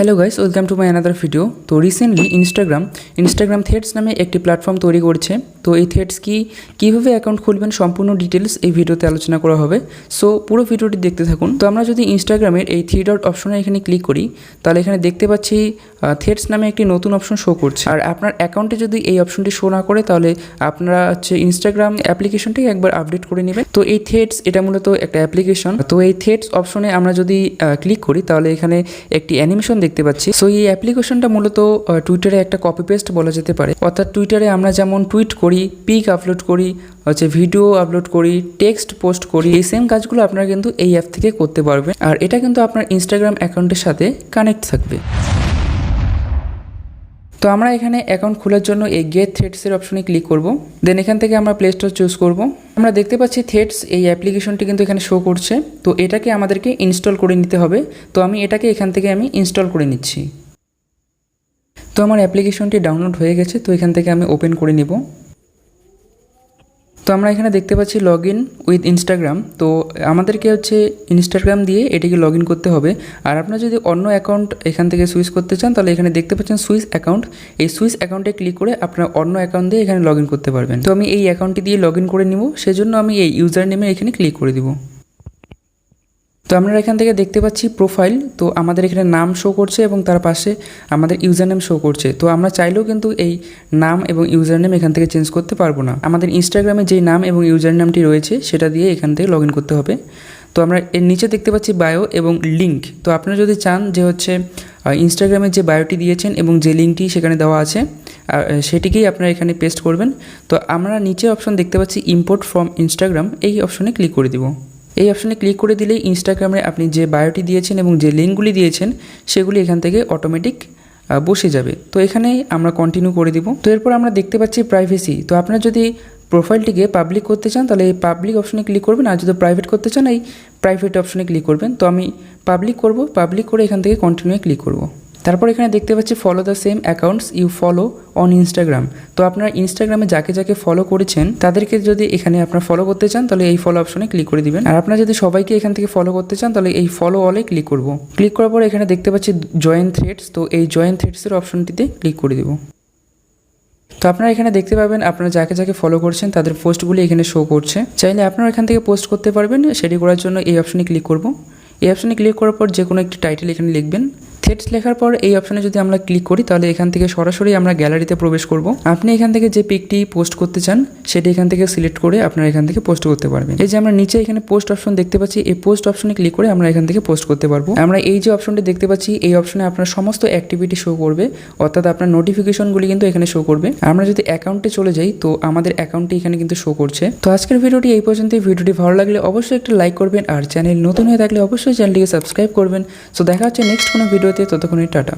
Hello guys, welcome to my another video. তো recently Instagram threads নামে একটি platform তৈরি করছে। তো এই থ্রেডস কীভাবে অ্যাকাউন্ট খুলবেন সম্পূর্ণ ডিটেলস এই ভিডিওতে আলোচনা করা হবে। সো পুরো ভিডিওটি দেখতে থাকুন। তো আমরা যদি ইনস্টাগ্রামের এই 3 ডট অপশনে এখানে ক্লিক করি, তাহলে এখানে দেখতে পাচ্ছি থ্রেডস নামে একটি নতুন অপশন শো করছে। আর আপনার অ্যাকাউন্টে যদি এই অপশনটি শো না করে, তাহলে আপনারা ইনস্টাগ্রাম অ্যাপ্লিকেশনটাকে একবার আপডেট করে নেবেন। তো এই থ্রেডস এটা মূলত একটা অ্যাপ্লিকেশন। তো এই থ্রেডস অপশনে আমরা যদি ক্লিক করি, তাহলে এখানে একটি অ্যানিমেশন দেখতে পাচ্ছি। সো এই অ্যাপ্লিকেশনটা মূলত টুইটারে একটা কপি পেস্ট বলা যেতে পারে। অর্থাৎ টুইটারে আমরা যেমন টুইট করি, পিক আপলোড করি, ভিডিও আপলোড করি, টেক্সট পোস্ট করি, এই সেম কাজগুলো আপনারা কিন্তু এই অ্যাপ থেকে করতে পারবেন। আর এটা কিন্তু আপনার ইনস্টাগ্রাম অ্যাকাউন্টের সাথে কানেক্ট থাকবে। তো আমরা এখানে অ্যাকাউন্ট খোলার জন্য এই গেট থ্রেডসের অপশনে ক্লিক করব। দেন এখান থেকে আমরা প্লে স্টোর চুজ করব। আমরা দেখতে পাচ্ছি থ্রেডস এই অ্যাপ্লিকেশনটি কিন্তু এখানে শো করছে। তো এটাকে আমাদেরকে ইনস্টল করে নিতে হবে। তো আমি এটাকে এখান থেকে ইনস্টল করে নিচ্ছি। তো আমার অ্যাপ্লিকেশনটি ডাউনলোড হয়ে গেছে। তো এখান থেকে আমি ওপেন করে নেব। তো আমরা এখানে দেখতে পাচ্ছি লগ ইন উইথ ইনস্টাগ্রাম। তো আমাদেরকে ইনস্টাগ্রাম দিয়ে এটিকে লগ ইন করতে হবে। আর আপনারা যদি অন্য অ্যাকাউন্ট এখান থেকে সুইচ করতে চান, তাহলে এখানে দেখতে পাচ্ছেন সুইচ অ্যাকাউন্ট। এই সুইচ অ্যাকাউন্টে ক্লিক করে আপনার অন্য অ্যাকাউন্ট দিয়ে এখানে লগ ইন করতে পারবেন। তো আমি এই অ্যাকাউন্টটি দিয়ে লগ ইন করে নিব। সেজন্য আমি এই ইউজার নেমে এখানে ক্লিক করে দিব। তো আমরা এখান থেকে দেখতে পাচ্ছি প্রোফাইল। তো আমাদের এখানে নাম শো করছে এবং তার পাশে আমাদের ইউজার নেম শো করছে। তো আমরা চাইলেও কিন্তু এই নাম এবং ইউজার নেম এখান থেকে চেঞ্জ করতে পারবো না। আমাদের ইনস্টাগ্রামে যেই নাম এবং ইউজার নামটি রয়েছে সেটা দিয়ে এখান থেকে লগ ইন করতে হবে। তো আমরা এর নিচে দেখতে পাচ্ছি বায়ো এবং লিঙ্ক। তো আপনারা যদি চান যে ইনস্টাগ্রামের যে বায়োটি দিয়েছেন এবং যে লিঙ্কটি সেখানে দেওয়া আছে সেটিকেই আপনারা এখানে পেস্ট করবেন। তো আমরা নিচে অপশন দেখতে পাচ্ছি ইম্পোর্ট ফ্রম ইনস্টাগ্রাম, এই অপশনে ক্লিক করে দিব। এই অপশনে ক্লিক করে দিলেই ইনস্টাগ্রামে আপনি যে বায়োটি দিয়েছেন এবং যে লিঙ্কগুলি দিয়েছেন সেগুলি এখান থেকে অটোমেটিক বসে যাবে। তো এখানে আমরা কন্টিনিউ করে দিব। তো এরপর আমরা দেখতে পাচ্ছি প্রাইভেসি। তো আপনারা যদি প্রোফাইলটিকে পাবলিক করতে চান, তাহলে এই পাবলিক অপশনে ক্লিক করবেন। আর যদি প্রাইভেট করতে চান, এই প্রাইভেট অপশনে ক্লিক করবেন। তো আমি পাবলিক করব। পাবলিক করে এখান থেকে কন্টিনিউ ক্লিক করব। তারপর এখানে দেখতে পাচ্ছি follow the same accounts you follow on Instagram. তো আপনারা ইনস্টাগ্রামে যাকে যাকে ফলো করেছেন তাদেরকে যদি এখানে আপনারা ফলো করতে চান, তাহলে এই ফলো অপশনে ক্লিক করে দিবেন। আর আপনারা যদি সবাইকে এখান থেকে ফলো করতে চান, তাহলে এই ফলো অলে ক্লিক করব। ক্লিক করার পর এখানে দেখতে পাচ্ছি জয়েন থ্রেডস। তো এই জয়েন থ্রেডসের অপশনটিতে ক্লিক করে দেব। তো আপনারা এখানে দেখতে পাবেন আপনারা যাকে যাকে ফলো করছেন তাদের পোস্টগুলি এখানে শো করছে। চাইলে আপনারা এখান থেকে পোস্ট করতে পারবেন। সেটি করার জন্য এই অপশনে ক্লিক করব। এই অপশনে ক্লিক করার পর যে কোনো একটি টাইটেল এখানে লিখবেন। থ্রেডস লেখার পর এই অপশনে যদি আমরা ক্লিক করি, তাহলে এখান থেকে সরাসরি আমরা গ্যালারিতে প্রবেশ করব। আপনি এখান থেকে যে পিকটি পোস্ট করতে চান সেটি এখান থেকে সিলেক্ট করে আপনারা এখান থেকে পোস্ট করতে পারবেন। এই যে আমরা নিচে এখানে পোস্ট অপশন দেখতে পাচ্ছি, এই পোস্ট অপশনে ক্লিক করে আমরা এখান থেকে পোস্ট করতে পারবো। আমরা এই যে অপশনটি দেখতে পাচ্ছি, এই অপশনে আপনার সমস্ত অ্যাক্টিভিটি শো করবে, অর্থাৎ আপনার নোটিফিকেশনগুলি কিন্তু এখানে শো করবে। আমরা যদি অ্যাকাউন্টে চলে যাই, তো আমাদের অ্যাকাউন্টটি এখানে কিন্তু শো করছে। তো আজকের ভিডিওটি এই পর্যন্তই। ভিডিওটি ভালো লাগলে অবশ্যই একটা লাইক করবেন। আর চ্যানেল নতুন হয়ে থাকলে অবশ্যই চ্যানেলটিকে সাবস্ক্রাইব করবেন। সো দেখা হচ্ছে নেক্সট কোনো ভিডিওতে। ততক্ষণে টাটা।